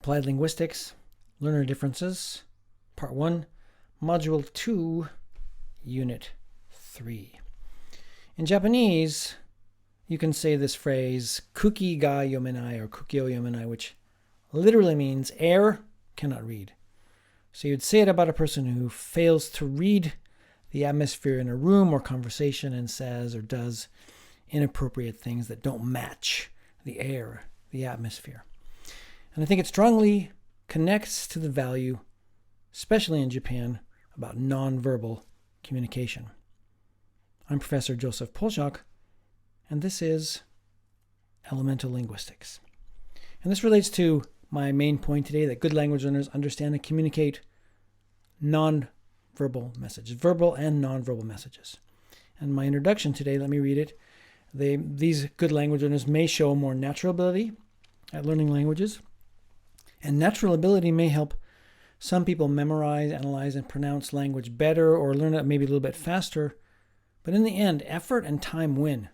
Applied Linguistics, Learner Differences, Part 1, Module 2, Unit 3. In Japanese, you can say this phrase, kuki ga yomenai, or kuki o yomenai, which literally means air cannot read. So you'd say it about a person who fails to read the atmosphere in a room or conversation and says or does inappropriate things that don't match the air, the atmosphere. And I think it strongly connects to the value, especially in Japan, about nonverbal communication. I'm Professor Joseph Polchak, and this is Elemental Linguistics. And this relates to my main point today, that good language learners understand and communicate non-verbal messages, verbal and non-verbal messages. And my introduction today, let me read it. These good language learners may show more natural ability at learning languages, and natural ability may help some people memorize, analyze, and pronounce language better or learn it maybe a little bit faster. But in the end, effort and time win.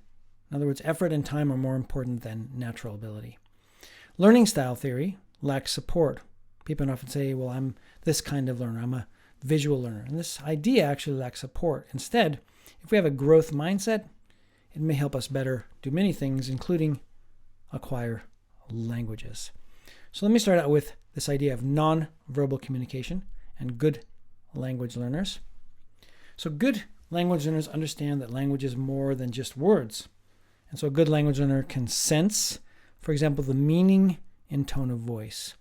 In other words, effort and time are more important than natural ability. Learning style theory lacks support. People often say, well, I'm this kind of learner. I'm a visual learner. And this idea actually lacks support. Instead, if we have a growth mindset, it may help us better do many things, including acquire languages. So let me start out with this idea of non-verbal communication and good language learners. So good language learners understand that language is more than just words. And so a good language learner can sense, for example, the meaning in tone of voice.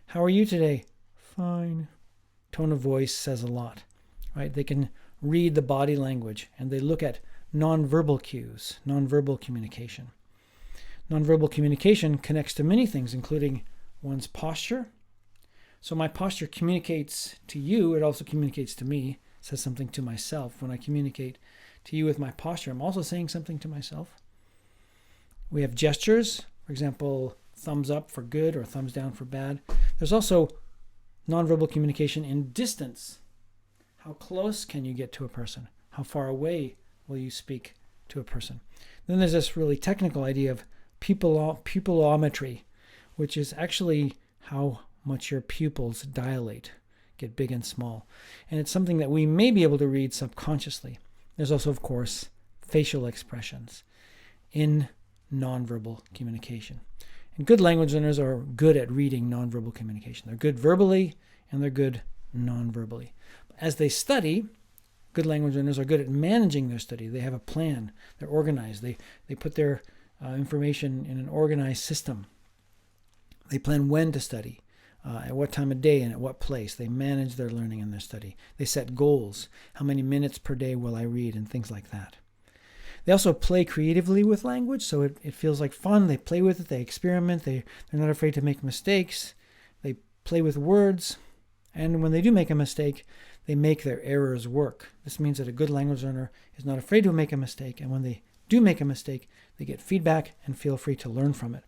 How are you today? Fine. Tone of voice says a lot, right? They can read the body language and they look at nonverbal cues, nonverbal communication. Nonverbal communication connects to many things, including one's posture. So my posture communicates to you. It also communicates to me, says something to myself. When I communicate to you with my posture, I'm also saying something to myself. We have gestures, for example, thumbs up for good or thumbs down for bad. There's also nonverbal communication in distance. How close can you get to a person? How far away will you speak to a person? Then there's this really technical idea of pupillometry, which is actually how much your pupils dilate, get big and small. And it's something that we may be able to read subconsciously. There's also, of course, facial expressions in nonverbal communication. And good language learners are good at reading nonverbal communication. They're good verbally and they're good nonverbally. As they study, good language learners are good at managing their study. They have a plan. They're organized. They put their information in an organized system. They plan when to study, at what time of day and at what place. They manage their learning and their study. They set goals. How many minutes per day will I read, and things like that. They also play creatively with language, so it feels like fun. They play with it. They experiment. They're not afraid to make mistakes. They play with words. And when they do make a mistake, they make their errors work. This means that a good language learner is not afraid to make a mistake. And when they do make a mistake, they get feedback and feel free to learn from it.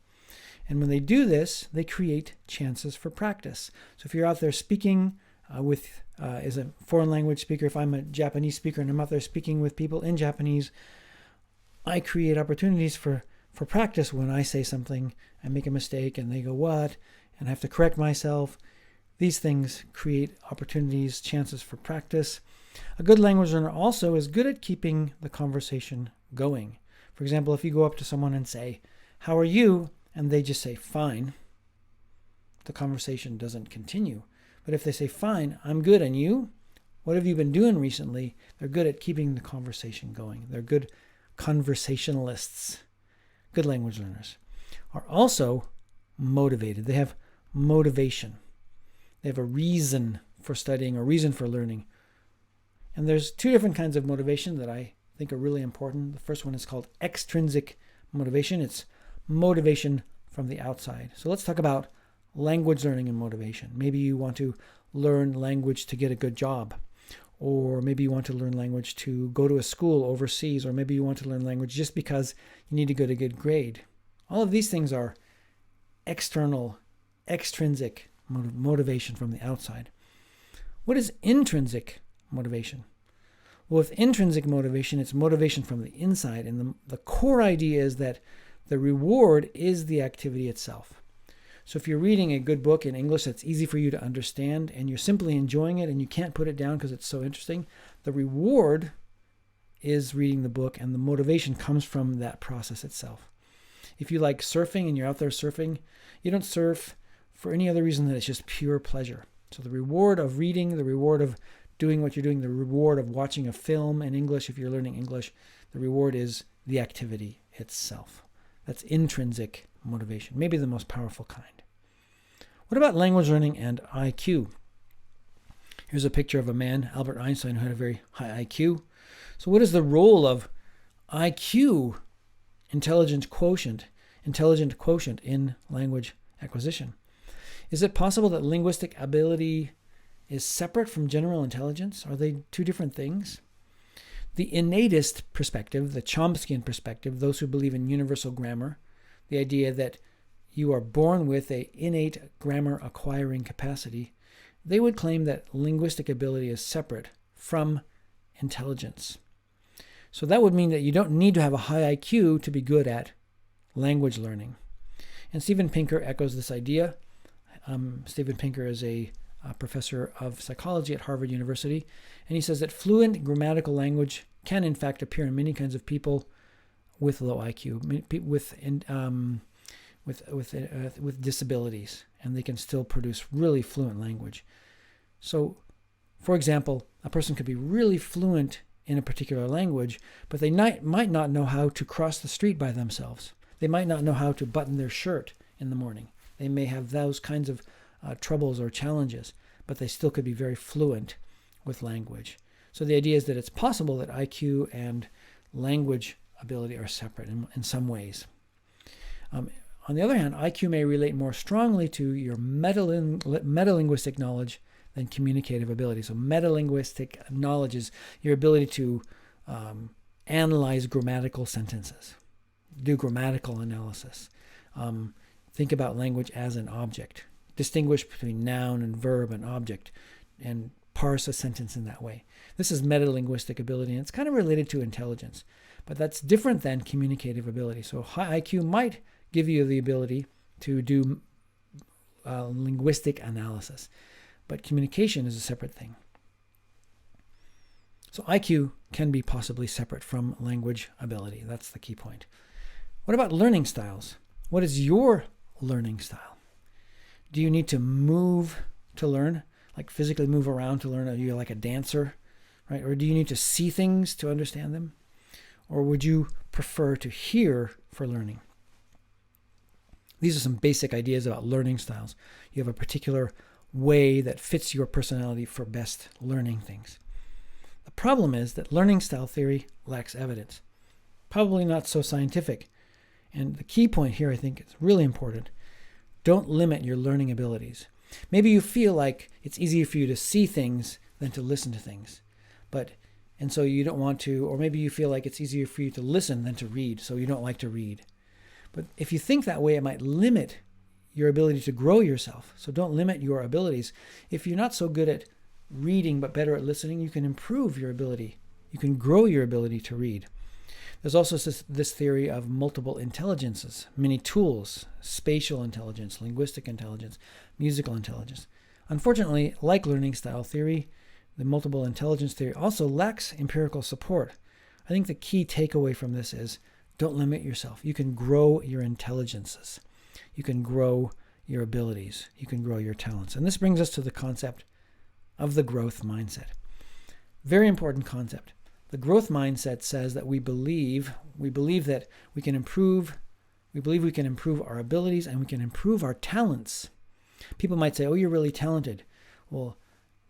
And when they do this, they create chances for practice. So if you're out there speaking as a foreign language speaker, if I'm a Japanese speaker and I'm out there speaking with people in Japanese, I create opportunities for practice when I say something, I make a mistake and they go, what? And I have to correct myself. These things create opportunities, chances for practice. A good language learner also is good at keeping the conversation going. For example, if you go up to someone and say, how are you? And they just say, fine, the conversation doesn't continue. But if they say, fine, I'm good, and you? What have you been doing recently? They're good at keeping the conversation going. They're good conversationalists. Good language learners are also motivated. They have motivation. They have a reason for studying, a reason for learning. And there's two different kinds of motivation that I think are really important. The first one is called extrinsic motivation. It's motivation from the outside. So let's talk about language learning and motivation. Maybe you want to learn language to get a good job, or maybe you want to learn language to go to a school overseas, or maybe you want to learn language just because you need to get a good grade. All of these things are external, extrinsic motivation from the outside. What is intrinsic motivation? Well, with intrinsic motivation, it's motivation from the inside, and the core idea is that the reward is the activity itself. So if you're reading a good book in English that's easy for you to understand and you're simply enjoying it and you can't put it down because it's so interesting, the reward is reading the book, and the motivation comes from that process itself. If you like surfing and you're out there surfing, you don't surf for any other reason than it's just pure pleasure. So the reward of reading, the reward of doing what you're doing, the reward of watching a film in English if you're learning English, the reward is the activity itself. That's intrinsic motivation, maybe the most powerful kind. What about language learning and IQ? Here's a picture of a man, Albert Einstein, who had a very high IQ. So what is the role of IQ, intelligent quotient in language acquisition? Is it possible that linguistic ability is separate from general intelligence? Are they two different things? The innatist perspective, the Chomskyan perspective, those who believe in universal grammar, the idea that you are born with an innate grammar acquiring capacity, they would claim that linguistic ability is separate from intelligence. So that would mean that you don't need to have a high IQ to be good at language learning. And Steven Pinker echoes this idea. Steven Pinker is a professor of psychology at Harvard University, and he says that fluent grammatical language can in fact appear in many kinds of people with low IQ, with disabilities, and they can still produce really fluent language. So, for example, a person could be really fluent in a particular language, but they might not know how to cross the street by themselves. They might not know how to button their shirt in the morning. They may have those kinds of troubles or challenges, but they still could be very fluent with language. So the idea is that it's possible that IQ and language ability are separate in some ways. On the other hand, IQ may relate more strongly to your metalinguistic knowledge than communicative ability. So metalinguistic knowledge is your ability to analyze grammatical sentences, do grammatical analysis, think about language as an object, distinguish between noun and verb and object, and parse a sentence in that way. This is metalinguistic ability, and it's kind of related to intelligence, but that's different than communicative ability. So high IQ might give you the ability to do linguistic analysis, but communication is a separate thing. So IQ can be possibly separate from language ability. That's the key point. What about learning styles? What is your learning style? Do you need to move to learn, like physically move around to learn? Are you like a dancer, right? Or do you need to see things to understand them? Or would you prefer to hear for learning? These are some basic ideas about learning styles. You have a particular way that fits your personality for best learning things. The problem is that learning style theory lacks evidence. Probably not so scientific. And the key point here, I think, is really important. Don't limit your learning abilities. Maybe you feel like it's easier for you to see things than to listen to things. And so you don't want to, or maybe you feel like it's easier for you to listen than to read, so you don't like to read. But if you think that way, it might limit your ability to grow yourself. So don't limit your abilities. If you're not so good at reading but better at listening, you can improve your ability. You can grow your ability to read. There's also this theory of multiple intelligences, many tools, spatial intelligence, linguistic intelligence, musical intelligence. Unfortunately, like learning style theory, the multiple intelligence theory also lacks empirical support. I think the key takeaway from this is don't limit yourself. You can grow your intelligences. You can grow your abilities. You can grow your talents. And this brings us to the concept of the growth mindset. Very important concept. The growth mindset says that we believe that we can improve our abilities and we can improve our talents. People might say, "Oh, you're really talented." Well,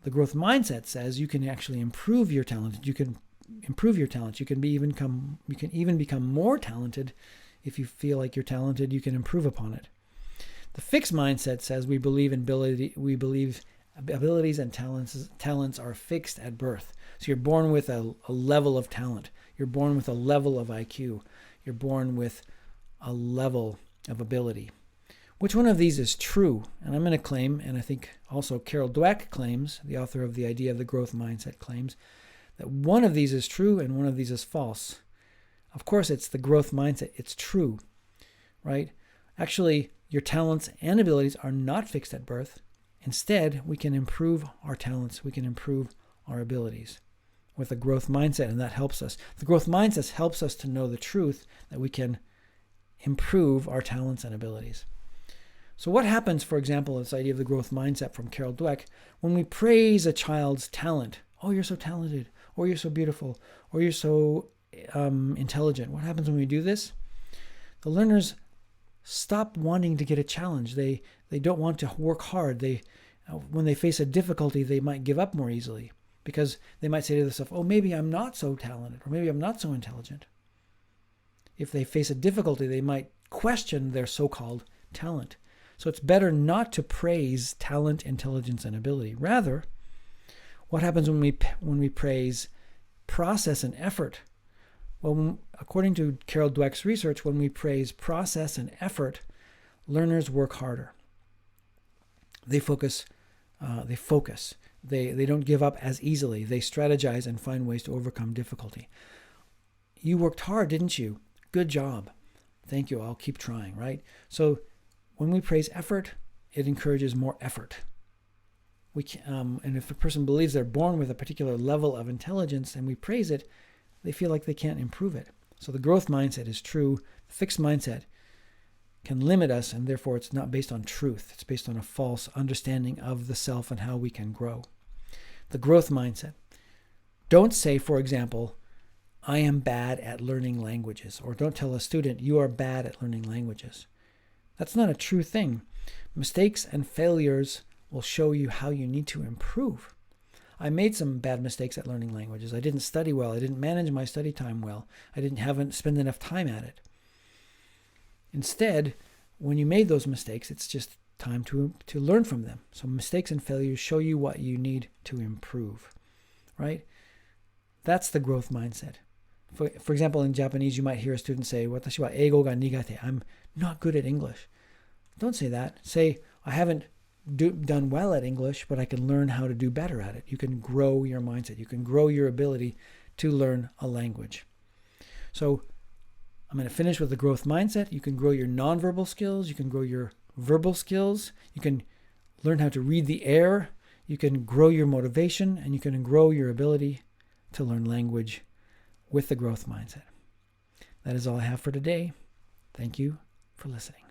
the growth mindset says you can actually improve your talent. You can improve your talents. You can even become more talented. If you feel like you're talented, you can improve upon it. The fixed mindset says we believe abilities and talents are fixed at birth. So you're born with a level of talent. You're born with a level of IQ. You're born with a level of ability. Which one of these is true? And I'm going to claim, and I think also Carol Dweck claims, the author of The Idea of the Growth Mindset, claims that one of these is true and one of these is false. Of course, it's the growth mindset. It's true, right? Actually, Your talents and abilities are not fixed at birth. Instead, we can improve our talents. We can improve our abilities with a growth mindset, and that helps us. The growth mindset helps us to know the truth that we can improve our talents and abilities. So what happens, for example, this idea of the growth mindset from Carol Dweck, when we praise a child's talent? Oh, you're so talented, or you're so beautiful, or you're so intelligent. What happens when we do this? The learners stop wanting to get a challenge. They don't want to work hard. When they face a difficulty, they might give up more easily because they might say to themselves, oh, maybe I'm not so talented, or maybe I'm not so intelligent. If they face a difficulty, they might question their so-called talent. So it's better not to praise talent, intelligence, and ability. Rather, what happens when we praise process and effort? Well, according to Carol Dweck's research, when we praise process and effort, learners work harder. They focus. They don't give up as easily. They strategize and find ways to overcome difficulty. You worked hard, didn't you? Good job. Thank you. I'll keep trying, right? So when we praise effort, it encourages more effort. And if a person believes they're born with a particular level of intelligence and we praise it, they feel like they can't improve it. So the growth mindset is true. The fixed mindset can limit us, and therefore it's not based on truth. It's based on a false understanding of the self and how we can grow. The growth mindset. Don't say, for example, I am bad at learning languages, or don't tell a student you are bad at learning languages. That's not a true thing. Mistakes and failures will show you how you need to improve. I made some bad mistakes at learning languages. I didn't study well. I didn't manage my study time well. I haven't spent enough time at it. Instead, when you made those mistakes, it's just time to learn from them. So mistakes and failures show you what you need to improve, right? That's the growth mindset. For example, in Japanese, you might hear a student say, "Watashi wa eigo ga nigate." I'm not good at English. Don't say that. Say, I haven't done well at English, but I can learn how to do better at it. You can grow your mindset. You can grow your ability to learn a language. So I'm going to finish with the growth mindset. You can grow your nonverbal skills. You can grow your verbal skills. You can learn how to read the air. You can grow your motivation, and you can grow your ability to learn language with the growth mindset. That is all I have for today. Thank you for listening.